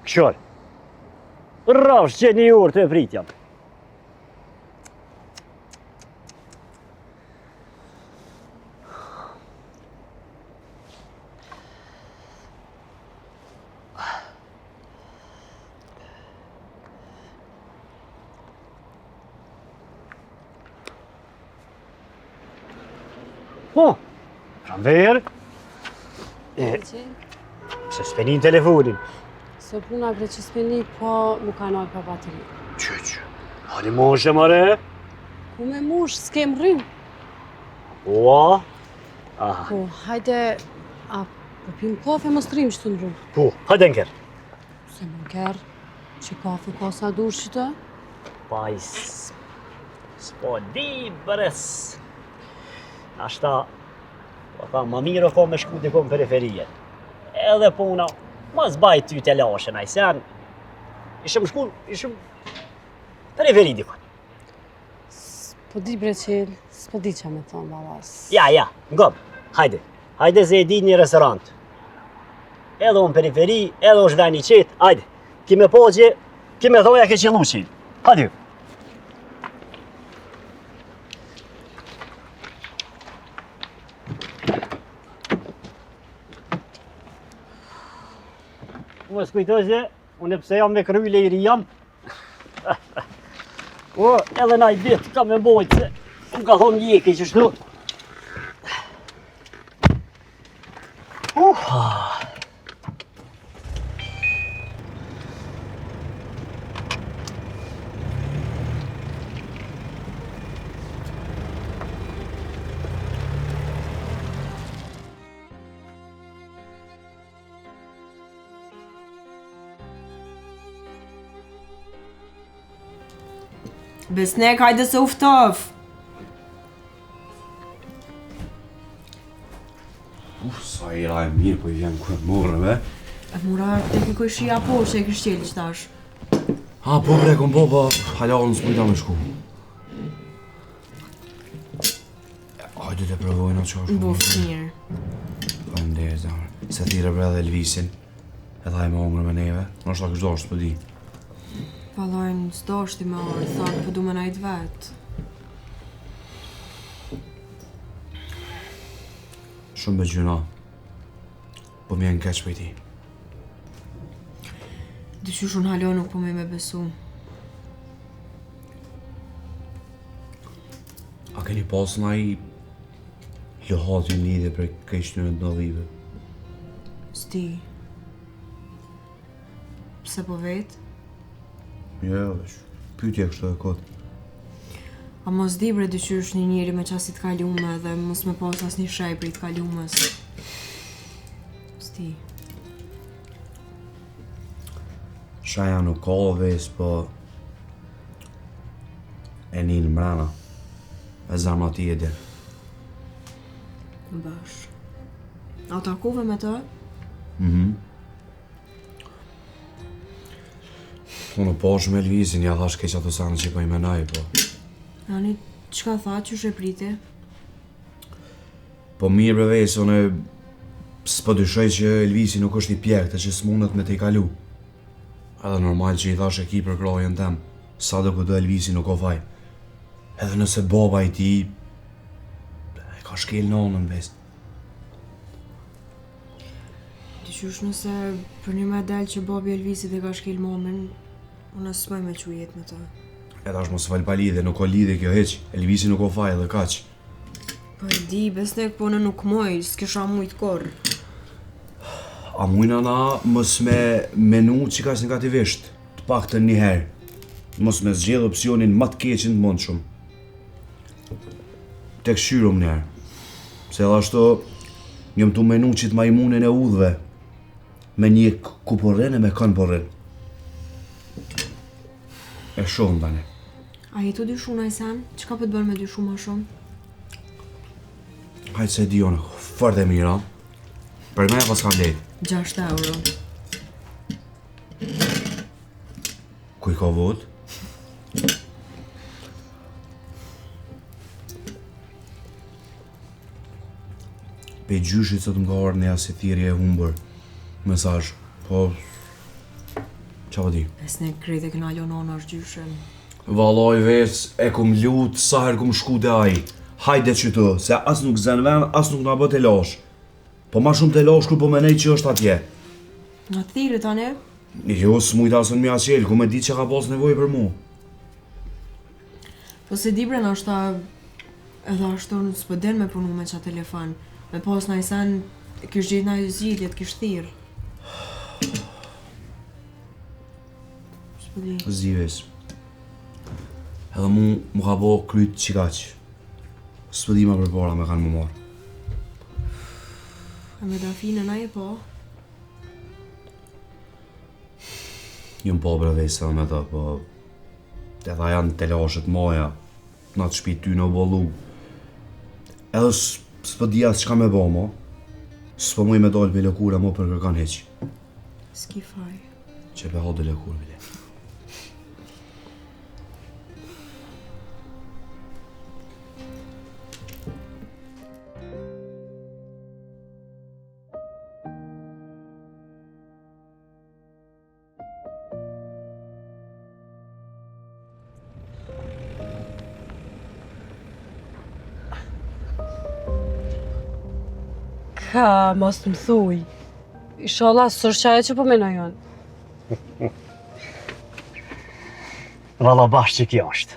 Këshor. Rrafsh që një orë të pritjam. Po, kam verë. Se s'penin telefonin. Se puna bre që s'peni, po mu ka nalë pa bateri. Që, hani moshe mëre? Ku me mush, s'kem rrim. Ua? Aha. Po, hajde, a po pim kafe mos rrim shtu në rrim. Po, hajde nker. Se më nker, që kafe ka sa dush që të? Pajs, s'po di bërës. Ashta, po tha, ma mirë o ka me shku dikon periferie. Edhe puna, mos bajt ty të lashen, a i sen. Ishëm shku, ishëm periferi dikon. Po di bre qel, s'po di që me thonë balas. Ja, ngom, hajde. Hajde se e di një restorant. Edhe unë periferi, edhe është veni qetë, hajde. Kime po që, kime thoja ke qëllu qilë. Hajde. Më s'kujtoj që, unë pse jam me kry lejri jam. O, edhe na i ditë ka me bojtë se unë ka thonë jeki që shtu. Besnek, hajde se uftof. Sa i ra e mirë, po i vjen kërë morë, be? E mura, te kikoj shia po që e kështë qeli që tash. Ha, po bre, kom po, pa halarën s'pojta me shku. Hajde të provojnë atë që është. Buf mirë. Po më dhe, zamër. Se thire bre dhe Elvisin, edhe hajme ongër me neve, nështë ta kështë do është, po di. Palojnë, s'do është i me orë, thakë, po du me najtë vetë. Shumë be gjuna, po m'jen keq për ti. Dyqysh unë halo nuk po me besu. A keni pas nga i lohati një lidhe për kështënën të nëdhive? S'ti. Pse po vetë? Jo, pytje kështë e kotë. A mos di bre dyqysh një njeri me qasit kalume dhe mos me pas as një shaj për i të kalumës. S'ti. Shaja nuk ka ves, po e një në mrena. E zama ti e dhe. Bash. A takuve me të? Unë po është me Elvisin, ja thash keq ato sanë që po i menaj, po. Ani, qka tha që shë priti? Po mirë bre vesë, unë s'po dyshoj që Elvisi nuk është i pjekë, të që s'mundet me të i kalu. Edhe normal që i thash e ki për krojën tem, sa do këtë Elvisi nuk o faj. Edhe nëse baba i ti, e ka shkel nonën vesë. Dyqysh nëse për një me del që babi Elvisit e ka shkel momen, unë s'maj me që jetë me të. Edhe është mos falë pa lidhe, nuk o lidhe kjo heq, Elvisi nuk o faj edhe kaq. Po e di, besnek po në nuk moj, s'kisha mujt korë. A mujna na mos me menu qikas negativisht, të pak të njëherë. Mos me zgjedh opcionin më të keqin të mund shumë. Tek shyrëm njerë. Se edhe ashtu, njëm të menu qit majmunin e udhve, me një kuporren e me kanë porren. E shumë tani. A jetu dyshu në i sen? Qka për të bërë me dyshu ma shumë? Hajtë se di jone, fort e mira. Për me e pas ka vlejt. 6 euro. Kuj ka vot? Pe gjyshit sot më ka orë një si thirje e humbër. Mesazh, po Qa di? Besnik krejt e këna lonon është gjyshem. Valoj ves, e kum lut, sa her kum shku dhe aj. Hajde që të, se as nuk zën ven, as nuk nga bët e lash. Po ma shumë të lash ku po menej që është atje. Nga të thirë tani? Jo, s'mujta asën mi asjel, ku me di që ka pas nevoj për mu. Po se di bre nështë edhe ashtu s'po den me punu me qa telefon. Me pas na i sen, kish gjithë na i zgjidhjet, kish thirë. S'po di. Zdives. Edhe mu ka bo kryt qikaq. S'po di ma për para me kanë më marë. A me dafine na e po? Jum po bre vesa me ta, po... Edhe janë të lashet maja, na të shpi ty në bollu. Edhe s'po di as qka me bo mo. S'po muj me dalë për lëkura mo për kërkan heq. S'ki faj. Që pe hodë lëkur bile. Ka, mos të më thuj. Inshallah, s'është qaja që po menajon. Valla bashkë që kjo është.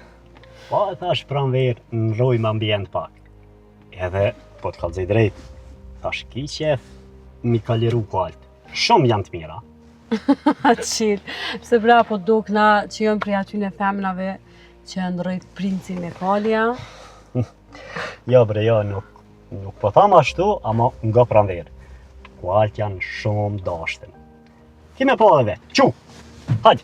Po e thash pranver në rojmë ambient pak. Edhe, po të kalzej drejt, thash ki qef mi ka liru kalt. Shumë janë të mira. Qil, pse bra po dukna që jënë prej aty në femnave që e ndrojt princin e kalja. Jo bre, jo, nuk po tham ashtu, ama nga pranver. Kalt janë shumë dashten. Ki me po edhe vetë, qu, hajde.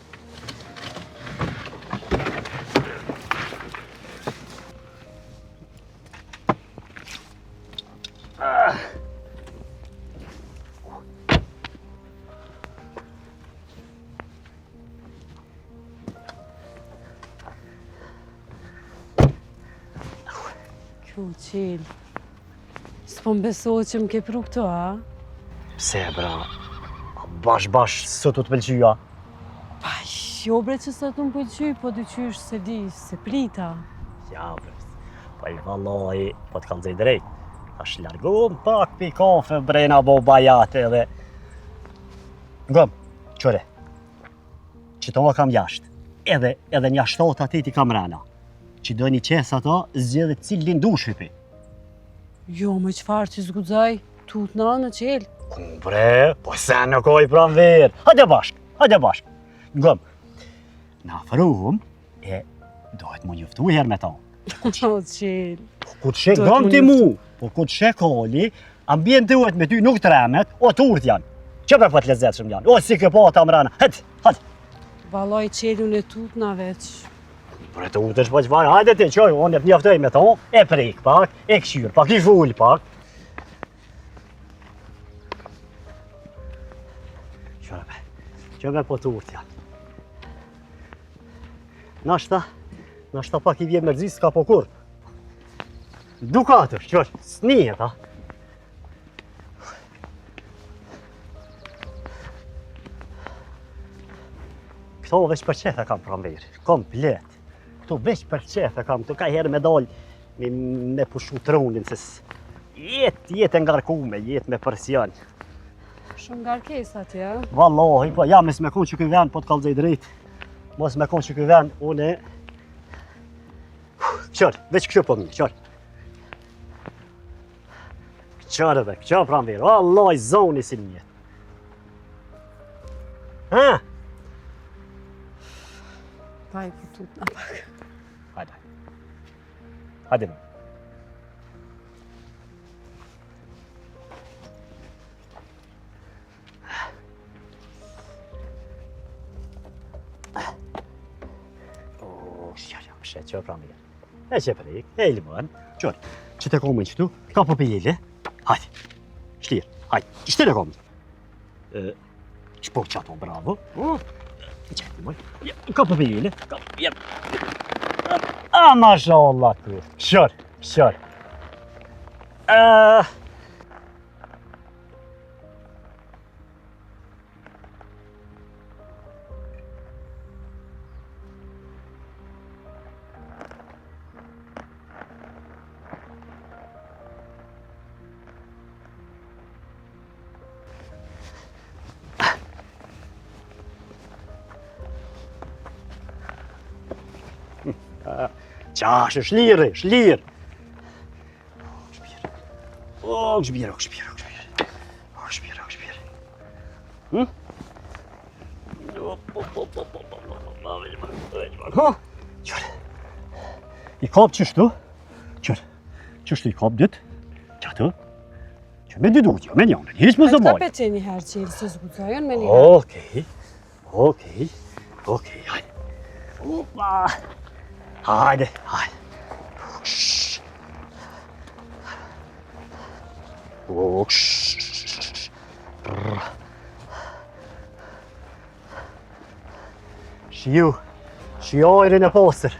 Kjo qil, s'po më besohet që më ke pru këto, a? Pse, bra, bash, së të pëlqyja. Pa, jo bre që sot më pëlqy, po dy qysh se di, se prita. Ja, bre, po i vallaj, po të kalzej drejt. Tash largohem pak pi kafe, bre, na bo bajate edhe... Ngëm, qore, që to kam jashtë, edhe një ashtot ati ti kam rana. Që do një qes ato, zgjedhe cilin dush hypi. Jo, me qfarë që zgudzaj, tut në në qel. Bre, po se në koj pranver. Hajde bashk. Ngëm, na afrohum e dohet mu njëftu her me ta. O qel. Ku të shek gam ti mu, po ku të shek koli, ambient duhet me ty nuk të remet, o të urt janë. Që me po të lezet shumë janë, o si këpo ta mrana. Hajde. Valoj qelun e tut në veç. Bre të urtesh po qëfar, hajde ti qoj, unë e t'njaftoj me ta, e prek pak, e këshyr pak, i full pak. Qëve po të urt janë. Nashta pak i vje mërzis s'ka po kur. Dukatër, qësh, s'nijet, ha. Këto veç për qefe kam pranver, komplet. Këto veç për qefe kam, të ka herë me dal me pushu trunin, se jetë ngarkume, jetë me përsion. Shumë ngarkes atje, a? Wallahi, po, ja, mes me konë që këj ven, po të kalzej drejt. Mos me konë që këj ven, une... Qërë, veç kështu po mnjë, qërë. Qërë dhe, qërë pranver, wallahi, zoni si një. Ha? Pa i putut në pak. Hajde. Shqe, qërë pranver. E që prejk, e i lëmën, qërë, që të komën qëtu, ka po pëjele, hajde, shtirë, hajde, shtirë e komën. Shpo qato, bravo, qëti mëj, ka po pëjele, mashallah, qërë, Qash, është lirë, është lirë. O, Gëshbir. Qërë. I kap qështu? Qërë. Qështu i kap dit? Qërë. Që me dy duhet, jo me njënën, hiç më zëmoj. Ka pete një herë që se zgucajon me një herë. Okej, hajde. Opa. Hajde. Shiojrin e posër.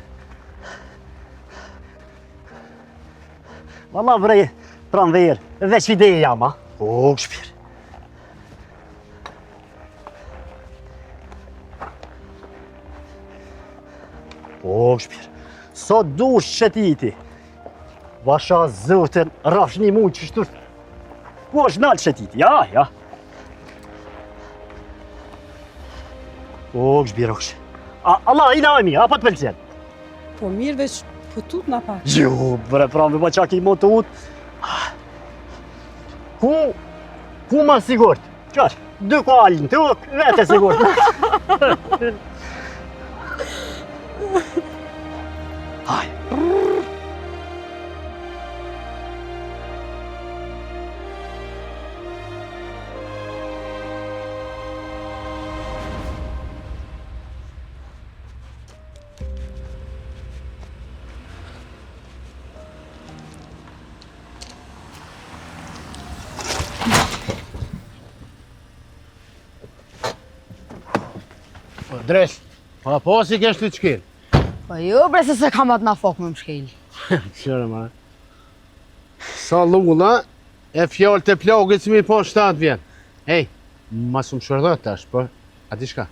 Valla vrej, pran verë, veç ideja ma. O, Gëshbir. O, Gëshbir, sot dush qëtiti. Vasha zëtën, rafsh një mujë që shtur. Po është nalë qëtiti, ja. O, Gëshbir, oksh. Allah, i najmi, a pa të pëlqen? Po mirë veç, po tut na pak. Jo, bre, pravi, ma qak i mo të ut. Ku ma sigurt? Qash, dy kualin, të uk, vete sigurt. Haj. Dresh, pa si kesh të qkel? Po jo, bre, se kam atë na fok me më shkel. Qërë, ma. Sa lulla, e fjallë të plagët si mi po 7 vjen. Ej, mas më shërdojt tash, po, ati shka?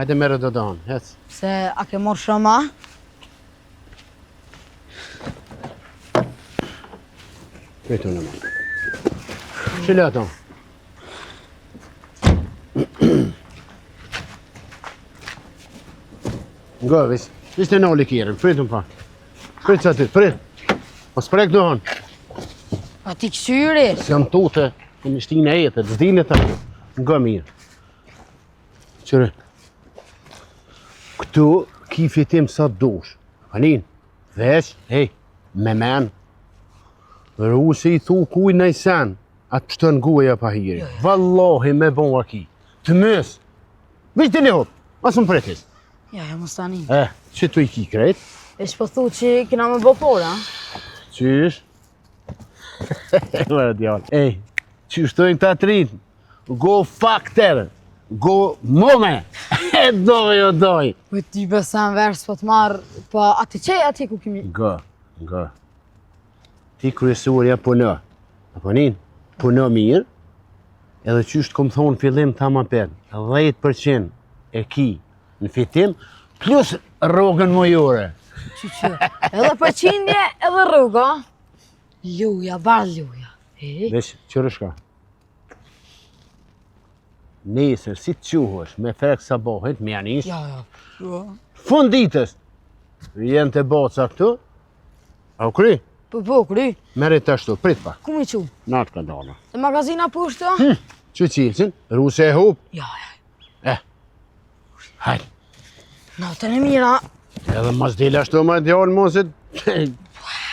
Hajde mere do danë, hec. Se a ke morë shëma? Këtu në ma. Shile ato. Nga, ishte në likirën, pritëm pa. Pritë sa ti, pritë. Po sprek dohon. A ti kësyri? Si jam tute, në mishtin e jetët, zdine të nga mirë. Qëre, këtu ki fitim sa dush. Panin, vesh, hej, me men. Rru se i thu kuj në i sen, atë që të nguja pa hiri. Vallohi me bon aki. Të mës. Vish të lihop, asë më pritis. Ja, më stani. Që tu i ki krejt? Esh po thu që kina me bëpor, a? Qysh? Vërë djallë. Ej, qyshtojnë këta të rritë. Go fuck terë. Go mome. Doj, o doj. Po ti besan vers po të marrë, po ati qej ati ku kimi? Nga. Ti kryesurja punë. Apo nin, punë mirë. Edhe qysht kom thonë fillim ta ma pen. 10% e ki në fitim, plus rrogën mojore. Që, edhe përqindje, edhe rruga. Luja, bar luja. Vesh, qërë shka? Nesër, si të quhësh, me frek sa bohet, me janis. Ja. Funditës, vjen të boca këtu, au kry? Po, kry. Mere të ashtu, prit pa. Ku mi qu? Natë ka dala. Të magazina pushtë? Që qilësin, ruse e hup? Ja. Hajde. Natën e mira. Edhe mas dile ashtu ma djallë mosit.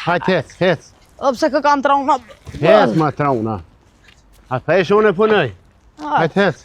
Hajde, hec. Opse kë kanë trauna. Hec ma trauna. A peshe unë e punëj. Hajde, hec.